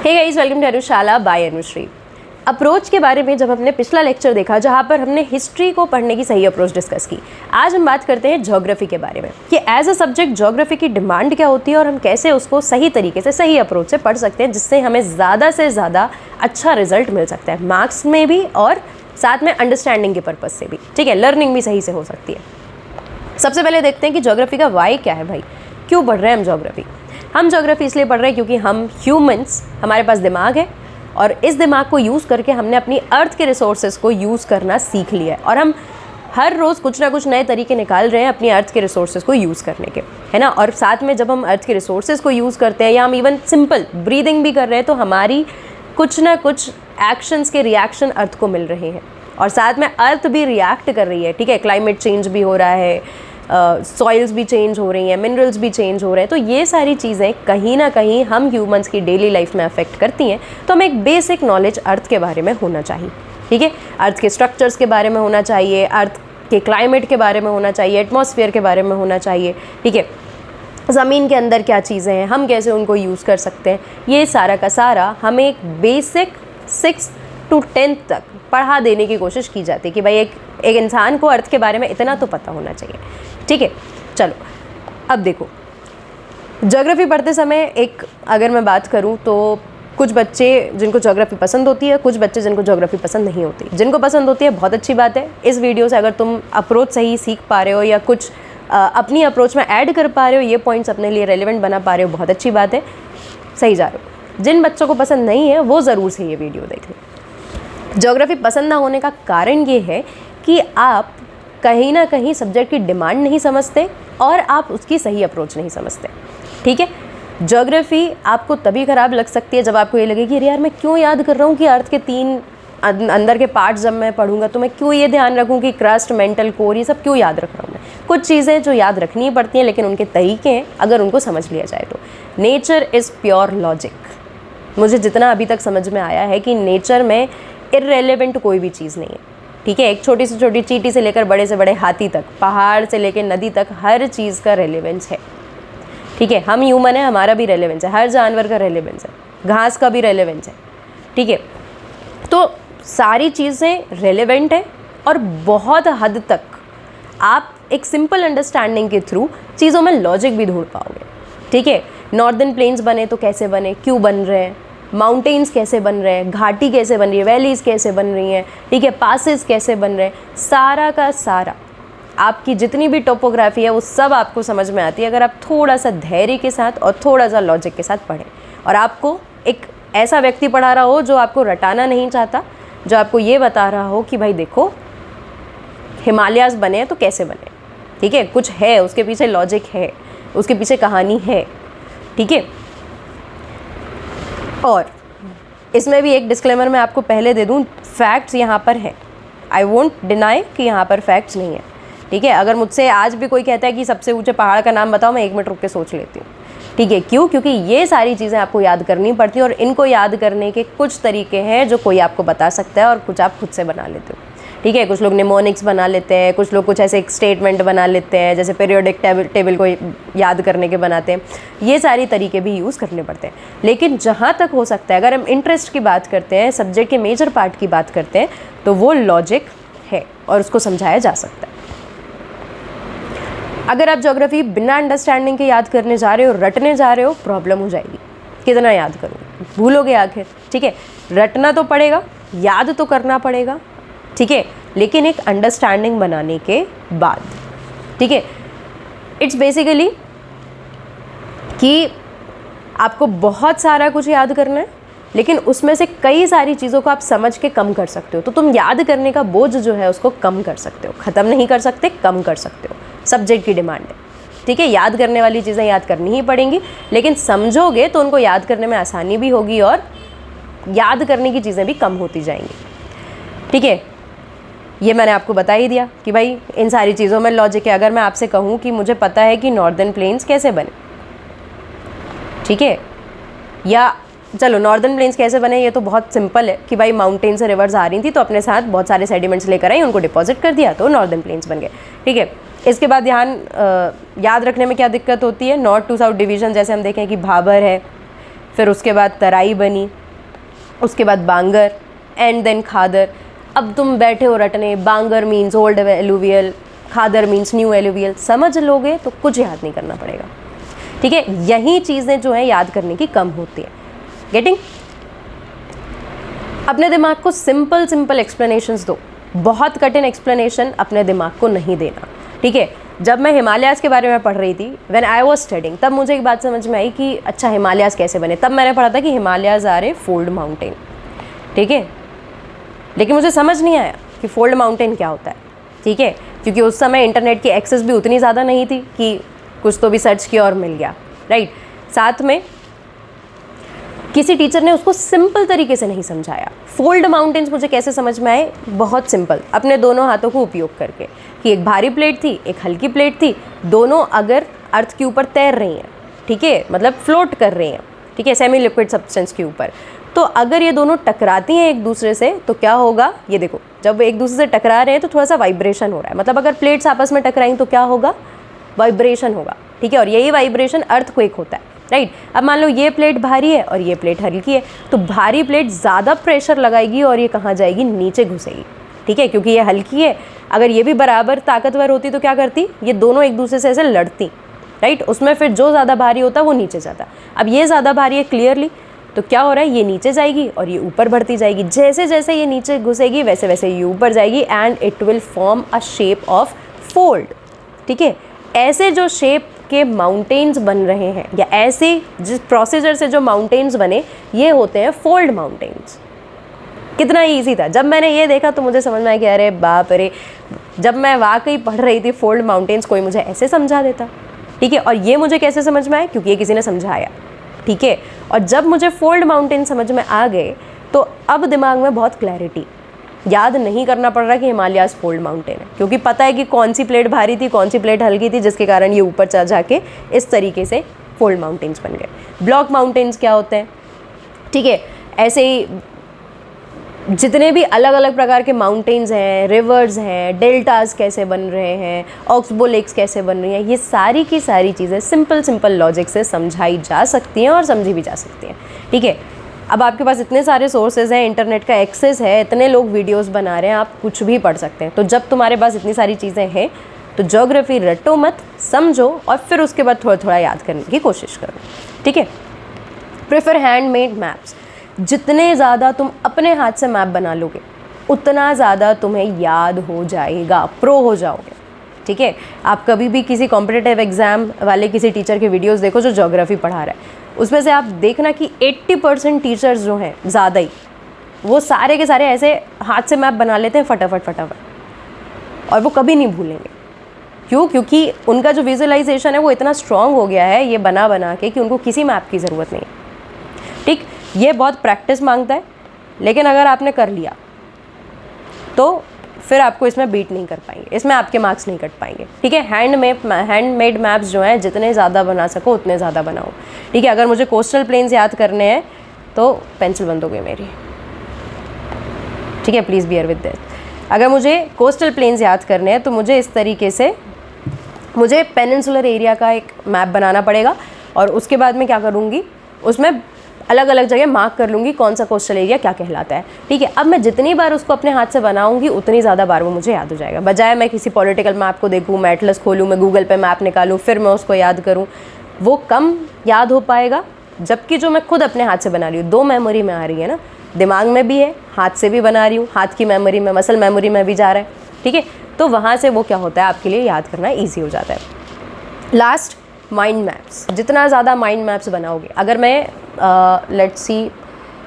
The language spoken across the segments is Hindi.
Hey guys, welcome to Anushala by Anushree. Approach के बारे में जब हमने पिछला लेक्चर देखा जहाँ पर हमने हिस्ट्री को पढ़ने की सही अप्रोच डिस्कस की, आज हम बात करते हैं ज्योग्राफी के बारे में कि एज अ सब्जेक्ट ज्योग्राफी की डिमांड क्या होती है और हम कैसे उसको सही तरीके से सही अप्रोच से पढ़ सकते हैं जिससे हमें ज़्यादा से ज़्यादा अच्छा रिजल्ट मिल सकता है, मार्क्स में भी और साथ में अंडरस्टैंडिंग के पर्पज़ से भी। ठीक है, लर्निंग भी सही से हो सकती है। सबसे पहले देखते हैं कि ज्योग्राफी का वाई क्या है। भाई क्यों पढ़ रहे हैं हम ज्योग्राफी? हम ज्योग्राफी इसलिए पढ़ रहे हैं क्योंकि हम ह्यूमंस, हमारे पास दिमाग है और इस दिमाग को यूज़ करके हमने अपनी अर्थ के रिसोर्सेज को यूज़ करना सीख लिया है और हम हर रोज़ कुछ ना कुछ नए तरीके निकाल रहे हैं अपनी अर्थ के रिसोर्सेज को यूज़ करने के, है ना। और साथ में जब हम अर्थ के रिसोर्सेज को यूज़ करते हैं या हम इवन सिंपल ब्रीदिंग भी कर रहे हैं तो हमारी कुछ ना कुछ एक्शंस के रिएक्शन अर्थ को मिल रहे हैं और साथ में अर्थ भी रिएक्ट कर रही है। ठीक है, क्लाइमेट चेंज भी हो रहा है, सॉइल्स भी चेंज हो रही हैं, मिनरल्स भी चेंज हो रहे हैं, तो ये सारी चीज़ें कहीं ना कहीं हम ह्यूमंस की डेली लाइफ में अफेक्ट करती हैं। तो हमें एक बेसिक नॉलेज अर्थ के बारे में होना चाहिए। ठीक है, अर्थ के स्ट्रक्चर्स के बारे में होना चाहिए, अर्थ के क्लाइमेट के बारे में होना चाहिए, एटमॉस्फेयर के बारे में होना चाहिए। ठीक है, ज़मीन के अंदर क्या चीज़ें हैं, हम कैसे उनको यूज़ कर सकते हैं, ये सारा का सारा हमें एक बेसिक 6 to 10 तक पढ़ा देने की कोशिश की जाती है कि भाई एक इंसान को अर्थ के बारे में इतना तो पता होना चाहिए। ठीक है, चलो अब देखो, ज्योग्राफी पढ़ते समय एक अगर मैं बात करूं तो कुछ बच्चे जिनको ज्योग्राफी पसंद होती है, कुछ बच्चे जिनको ज्योग्राफी पसंद नहीं होती। जिनको पसंद होती है बहुत अच्छी बात है। इस वीडियो से अगर तुम अप्रोच सही सीख पा रहे हो या कुछ अपनी अप्रोच में ऐड कर पा रहे हो, ये पॉइंट्स अपने लिए रेलिवेंट बना पा रहे हो, बहुत अच्छी बात है, सही जा रहे हो। जिन बच्चों को पसंद नहीं है वो ज़रूर से ये वीडियो देख लें। ज्योग्राफी पसंद ना होने का कारण ये है कि आप कहीं ना कहीं सब्जेक्ट की डिमांड नहीं समझते और आप उसकी सही अप्रोच नहीं समझते। ठीक है, ज्योग्राफी आपको तभी ख़राब लग सकती है जब आपको ये लगे कि अरे यार मैं क्यों याद कर रहा हूँ कि अर्थ के 3 अंदर के पार्ट्स जब मैं पढ़ूंगा तो मैं क्यों ये ध्यान रखूँ कि क्रस्ट, मेंटल कोर, ये सब क्यों याद रख रहा हूँ मैं। कुछ चीज़ें जो याद रखनी पड़ती हैं लेकिन उनके तरीके हैं अगर उनको समझ लिया जाए तो। Nature is pure logic. मुझे जितना अभी तक समझ में आया है कि नेचर में इररेलेवेंट कोई भी चीज़ नहीं है। ठीक है, एक छोटी से छोटी चींटी से लेकर बड़े से बड़े हाथी तक, पहाड़ से लेकर नदी तक, हर चीज़ का रेलेवेंस है। ठीक है, हम ह्यूमन है, हमारा भी रेलेवेंस है, हर जानवर का रेलेवेंस है, घास का भी रेलेवेंस है। ठीक है, तो सारी चीज़ें रेलेवेंट है और बहुत हद तक आप एक सिंपल अंडरस्टैंडिंग के थ्रू चीज़ों में लॉजिक भी ढूंढ पाओगे। ठीक है, नॉर्दर्न प्लेन्स बने तो कैसे बने, क्यों बन रहे हैं, माउंटेन्स कैसे बन रहे हैं, घाटी कैसे बन रही है, वैलीज़ कैसे बन रही हैं, ठीक है, पासेस कैसे बन रहे हैं, सारा का सारा आपकी जितनी भी टोपोग्राफी है वो सब आपको समझ में आती है अगर आप थोड़ा सा धैर्य के साथ और थोड़ा सा लॉजिक के साथ पढ़ें। और आपको एक ऐसा व्यक्ति पढ़ा रहा हो जो आपको रटाना नहीं चाहता, जो आपको ये बता रहा हो कि भाई देखो हिमालयाज़ बने हैं तो कैसे बने। ठीक है, कुछ है उसके पीछे, लॉजिक है उसके पीछे, कहानी है। ठीक है, और इसमें भी एक डिस्क्लेमर मैं आपको पहले दे दूं, फैक्ट्स यहाँ पर हैं, आई वोंट डिनाई कि यहाँ पर फैक्ट्स नहीं है। ठीक है, अगर मुझसे आज भी कोई कहता है कि सबसे ऊंचे पहाड़ का नाम बताओ, मैं 1 मिनट रुक के सोच लेती हूँ। ठीक है, क्यों? क्योंकि ये सारी चीज़ें आपको याद करनी पड़ती हैं और इनको याद करने के कुछ तरीके हैं जो कोई आपको बता सकता है और कुछ आप खुद से बना लेते हो। ठीक है, कुछ लोग निमोनिक्स बना लेते हैं, कुछ लोग कुछ ऐसे एक स्टेटमेंट बना लेते हैं जैसे पीरियोडिक टेबल को याद करने के बनाते हैं। ये सारी तरीके भी यूज़ करने पड़ते हैं। लेकिन जहाँ तक हो सकता है अगर हम इंटरेस्ट की बात करते हैं, सब्जेक्ट के मेजर पार्ट की बात करते हैं, तो वो लॉजिक है और उसको समझाया जा सकता है। अगर आप ज्योग्राफी बिना अंडरस्टैंडिंग के याद करने जा रहे हो, रटने जा रहे हो, प्रॉब्लम हो जाएगी। कितना याद करोगे, भूलोगे आखिर। ठीक है, रटना तो पड़ेगा, याद तो करना पड़ेगा। ठीक है, लेकिन एक अंडरस्टैंडिंग बनाने के बाद। ठीक है, इट्स बेसिकली कि आपको बहुत सारा कुछ याद करना है लेकिन उसमें से कई सारी चीज़ों को आप समझ के कम कर सकते हो, तो तुम याद करने का बोझ जो है उसको कम कर सकते हो। ख़त्म नहीं कर सकते, कम कर सकते हो। सब्जेक्ट की डिमांड है। ठीक है, याद करने वाली चीज़ें याद करनी ही पड़ेंगी लेकिन समझोगे तो उनको याद करने में आसानी भी होगी और याद करने की चीज़ें भी कम होती जाएंगी। ठीक है, ये मैंने आपको बता ही दिया कि भाई इन सारी चीज़ों में लॉजिक है। अगर मैं आपसे कहूँ कि मुझे पता है कि नॉर्दर्न प्लेन्स कैसे बने, ठीक है, या चलो नॉर्दर्न प्लेन्स कैसे बने, ये तो बहुत सिंपल है कि भाई माउंटेन से रिवर्स आ रही थी तो अपने साथ बहुत सारे सेडिमेंट्स लेकर आई, उनको डिपॉजिट कर दिया तो नॉर्दर्न प्लेन्स बन गए। ठीक है, इसके बाद याद रखने में क्या दिक्कत होती है, नॉर्थ टू साउथ डिवीज़न, जैसे हम देखें कि भाबर है फिर उसके बाद तराई बनी, उसके बाद बांगर एंड देन खादर। अब तुम बैठे हो रटने, बांगर मीन्स ओल्ड एलुवियल, खादर मीन्स न्यू एलुवियल, समझ लोगे तो कुछ याद नहीं करना पड़ेगा, ठीक है। यही चीज़ें जो हैं याद करने की कम होती है। गेटिंग? अपने दिमाग को सिंपल सिंपल एक्सप्लेनेशंस दो, बहुत कठिन एक्सप्लेनेशन अपने दिमाग को नहीं देना, ठीक है। जब मैं हिमालयाज़ के बारे में पढ़ रही थी, व्हेन आई वाज स्टडिंग, तब मुझे एक बात समझ में आई कि अच्छा हिमालयाज़ कैसे बने। तब मैंने पढ़ा था कि Himalayas are a fold mountain, ठीक है, लेकिन मुझे समझ नहीं आया कि फोल्ड माउंटेन क्या होता है, ठीक है, क्योंकि उस समय इंटरनेट की एक्सेस भी उतनी ज़्यादा नहीं थी कि कुछ तो भी सर्च किया और मिल गया, राइट। साथ में किसी टीचर ने उसको सिंपल तरीके से नहीं समझाया। फोल्ड माउंटेन्स मुझे कैसे समझ में आए? बहुत सिंपल, अपने दोनों हाथों को उपयोग करके, कि एक भारी प्लेट थी, एक हल्की प्लेट थी, दोनों अगर अर्थ के ऊपर तैर रही हैं, ठीक है, मतलब फ्लोट कर रही हैं, ठीक है, सेमी लिक्विड सब्सटेंस के ऊपर, तो अगर ये दोनों टकराती हैं एक दूसरे से तो क्या होगा? ये देखो, जब एक दूसरे से टकरा रहे हैं तो थोड़ा सा वाइब्रेशन हो रहा है, मतलब अगर प्लेट्स आपस में टकराएं तो क्या होगा? वाइब्रेशन होगा, ठीक है, और यही वाइब्रेशन अर्थक्वेक होता है, राइट। अब मान लो ये प्लेट भारी है और ये प्लेट हल्की है, तो भारी प्लेट ज़्यादा प्रेशर लगाएगी और ये कहाँ जाएगी? नीचे घुसेगी, ठीक है, क्योंकि ये हल्की है। अगर ये भी बराबर ताकतवर होती तो क्या करती? ये दोनों एक दूसरे से ऐसे लड़ती, राइट। उसमें फिर जो ज़्यादा भारी होता वो नीचे जाता। अब ये ज़्यादा भारी है क्लियरली, तो क्या हो रहा है? ये नीचे जाएगी और ये ऊपर बढ़ती जाएगी। जैसे जैसे ये नीचे घुसेगी वैसे वैसे ये ऊपर जाएगी and it will form a shape of fold, ठीक है। ऐसे जो शेप के माउंटेन्स बन रहे हैं या ऐसे जिस प्रोसीजर से जो माउंटेन्स बने, ये होते हैं फोल्ड माउंटेन्स। कितना ईजी था। जब मैंने ये देखा तो मुझे समझ में आया कि अरे बाप रे, जब मैं वाकई पढ़ रही थी फोल्ड माउंटेन्स, कोई मुझे ऐसे समझा देता, ठीक है। और ये मुझे कैसे समझ में आया? क्योंकि ये किसी ने समझाया, ठीक है। और जब मुझे फोल्ड माउंटेन समझ में आ गए तो अब दिमाग में बहुत क्लैरिटी, याद नहीं करना पड़ रहा कि हिमालयाज़ फोल्ड माउंटेन है, क्योंकि पता है कि कौन सी प्लेट भारी थी, कौन सी प्लेट हल्की थी, जिसके कारण ये ऊपर जा जाके इस तरीके से फोल्ड माउंटेन्स बन गए। ब्लॉक माउंटेन्स क्या होते हैं, ठीक है, ऐसे ही जितने भी अलग अलग प्रकार के माउंटेन्स हैं, रिवर्स हैं, डेल्टास कैसे बन रहे हैं, ऑक्सबो लेक्स कैसे बन रही हैं, ये सारी की सारी चीज़ें सिंपल सिंपल लॉजिक से समझाई जा सकती हैं और समझी भी जा सकती हैं, ठीक है। अब आपके पास इतने सारे सोर्सेज हैं, इंटरनेट का एक्सेस है, इतने लोग वीडियोस बना रहे हैं, आप कुछ भी पढ़ सकते हैं। तो जब तुम्हारे पास इतनी सारी चीज़ें हैं तो ज्योग्राफी रटो मत, समझो और फिर उसके बाद थोड़ा थोड़ा याद करने की कोशिश करो, ठीक है। Prefer handmade maps. जितने ज़्यादा तुम अपने हाथ से मैप बना लोगे उतना ज़्यादा तुम्हें याद हो जाएगा, प्रो हो जाओगे, ठीक है। आप कभी भी किसी कॉम्पिटिटिव एग्ज़ाम वाले किसी टीचर के वीडियोस देखो जो ज्योग्राफी पढ़ा रहा है, उसमें से आप देखना कि 80% टीचर्स जो हैं, ज़्यादा ही, वो सारे के सारे ऐसे हाथ से मैप बना लेते हैं फटाफट फटाफट, और वो कभी नहीं भूलेंगे। क्यों? क्योंकि उनका जो विजुअलाइजेशन है वो इतना स्ट्रॉन्ग हो गया है ये बना बना के कि उनको किसी मैप की ज़रूरत नहीं है, ठीक। ये बहुत प्रैक्टिस मांगता है, लेकिन अगर आपने कर लिया तो फिर आपको इसमें बीट नहीं कर पाएंगे, इसमें आपके मार्क्स नहीं कट पाएंगे, ठीक है। हैंडमेड मैप्स जो हैं जितने ज़्यादा बना सको उतने ज़्यादा बनाओ, ठीक है। अगर मुझे कोस्टल प्लेन्स याद करने हैं तो पेंसिल बंद हो गई मेरी, ठीक है, प्लीज़ बियर विद दिस। अगर मुझे कोस्टल प्लेन्स याद करने हैं तो मुझे इस तरीके से मुझे पेनिनसुलर एरिया का एक मैप बनाना पड़ेगा, और उसके बाद मैं क्या करूँगी, उसमें अलग अलग जगह मार्क कर लूँगी कौन सा कोस्टल एरिया क्या कहलाता है, ठीक है। अब मैं जितनी बार उसको अपने हाथ से बनाऊँगी उतनी ज़्यादा बार वो मुझे याद हो जाएगा, बजाय मैं किसी पॉलिटिकल मैप को देखूँ, मैं एटलस खोलूँ, मैं गूगल पे मैप निकालूँ, फिर मैं उसको याद करूँ, वो कम याद हो पाएगा। जबकि जो मैं खुद अपने हाथ से बना रही हूँ, 2 मेमोरी में आ रही है ना, दिमाग में भी है, हाथ से भी बना रही हूँ, हाथ की मेमोरी में, मसल मेमोरी में भी जा रहा है, ठीक है। तो वहाँ से वो क्या होता है, आपके लिए याद करना ईजी हो जाता है। Last, mind maps. जितना ज़्यादा माइंड मैप्स बनाओगे, अगर मैं लेट्स सी,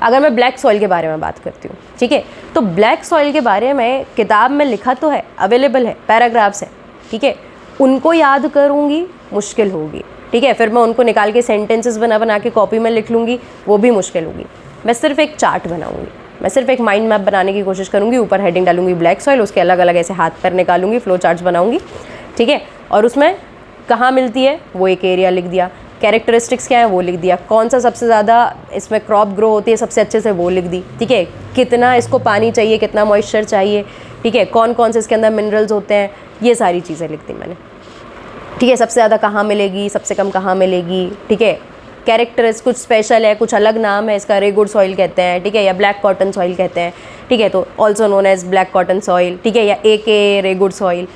अगर मैं ब्लैक सॉइल के बारे में बात करती हूँ, ठीक है, तो ब्लैक सॉइल के बारे में किताब में लिखा तो है, अवेलेबल है, पैराग्राफ्स हैं, ठीक है, उनको याद करूँगी मुश्किल होगी, ठीक है। फिर मैं उनको निकाल के सेंटेंसेस बना बना के कॉपी में लिख लूँगी, वो भी मुश्किल होगी। मैं सिर्फ एक चार्ट बनाऊँगी, मैं सिर्फ एक माइंड मैप बनाने की कोशिश करूँगी, ऊपर हेडिंग डालूंगी ब्लैक सॉइल, उसके अलग अलग ऐसे हाथ पैर निकालूंगी, फ्लो चार्ट्स बनाऊँगी, ठीक है, और उसमें कहाँ मिलती है वो एक एरिया लिख दिया, कैरेक्टरिस्टिक्स क्या है वो लिख दिया, कौन सा सबसे ज़्यादा इसमें क्रॉप ग्रो होती है सबसे अच्छे से वो लिख दी, ठीक है, कितना इसको पानी चाहिए, कितना मॉइस्चर चाहिए, ठीक है, कौन कौन से इसके अंदर मिनरल्स होते हैं, ये सारी चीज़ें लिख दी मैंने, ठीक है। सबसे ज़्यादा कहाँ मिलेगी, सबसे कम कहाँ मिलेगी, ठीक है, कैरेक्टर्स कुछ स्पेशल है, कुछ अलग नाम है इसका, रेगुड सॉइल कहते हैं, ठीक है, या ब्लैक कॉटन सॉइल कहते हैं, ठीक है, तो also known as black cotton soil, ठीक है, या AK रेगुड सॉइल।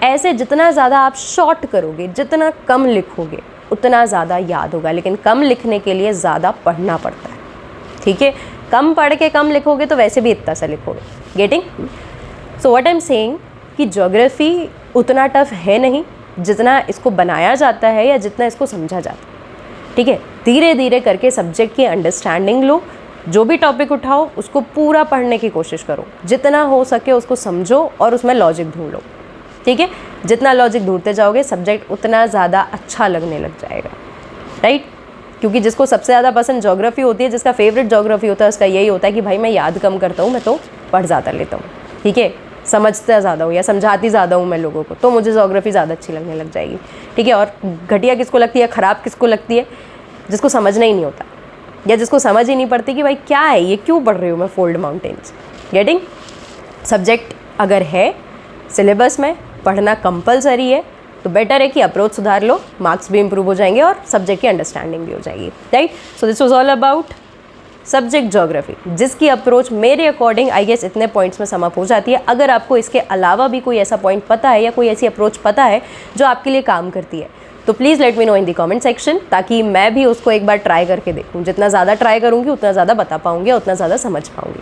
ऐसे जितना ज़्यादा आप शॉर्ट करोगे, जितना कम लिखोगे उतना ज़्यादा याद होगा, लेकिन कम लिखने के लिए ज़्यादा पढ़ना पड़ता है, ठीक है। कम पढ़ के कम लिखोगे तो वैसे भी इतना सा लिखोगे। Getting? So what I am saying कि ज्योग्राफी उतना टफ है नहीं जितना इसको बनाया जाता है या जितना इसको समझा जाता है, ठीक है। धीरे धीरे करके सब्जेक्ट की अंडरस्टैंडिंग लो, जो भी टॉपिक उठाओ उसको पूरा पढ़ने की कोशिश करो, जितना हो सके उसको समझो और उसमें लॉजिक ढूंढ लो, ठीक है। जितना लॉजिक ढूंढते जाओगे सब्जेक्ट उतना ज़्यादा अच्छा लगने लग जाएगा, राइट। क्योंकि जिसको सबसे ज़्यादा पसंद ज्योग्राफी होती है, जिसका फेवरेट ज्योग्राफी होता है, उसका यही होता है कि भाई मैं याद कम करता हूँ, मैं तो पढ़ ज़्यादा लेता हूँ, ठीक है, समझता ज़्यादा हूँ या समझाती ज़्यादा हूँ मैं लोगों को, तो मुझे ज्योग्राफी ज़्यादा अच्छी लगने लग जाएगी, ठीक है। और घटिया किसको लगती है, ख़राब किसको लगती है? जिसको समझना ही नहीं होता या जिसको समझ ही नहीं पड़ती कि भाई क्या है ये, क्यों पढ़ रही हूँ मैं फोल्ड माउंटेन्स। गेटिंग? सब्जेक्ट अगर है सिलेबस में, पढ़ना कंपलसरी है, तो बेटर है कि अप्रोच सुधार लो, मार्क्स भी इंप्रूव हो जाएंगे और सब्जेक्ट की अंडरस्टैंडिंग भी हो जाएगी, right. So this was all about subject geography, जिसकी अप्रोच मेरे अकॉर्डिंग आई गेस इतने पॉइंट्स में समाप्त हो जाती है। अगर आपको इसके अलावा भी कोई ऐसा पॉइंट पता है या कोई ऐसी अप्रोच पता है जो आपके लिए काम करती है, तो please let me know in the comment section, ताकि मैं भी उसको एक बार ट्राई करके देखूँ। जितना ज़्यादा ट्राई करूँगी उतना ज़्यादा बता पाऊँगी, उतना ज़्यादा समझ पाऊँगी,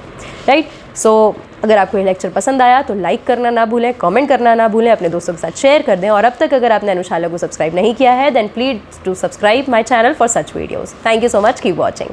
राइट। सो अगर आपको ये लेक्चर पसंद आया तो लाइक करना ना भूलें, कमेंट करना ना भूलें, अपने दोस्तों के साथ शेयर कर दें, और अब तक अगर आपने अनुशाला को सब्सक्राइब नहीं किया है then please to subscribe my channel for such videos. Thank you so much, keep watching.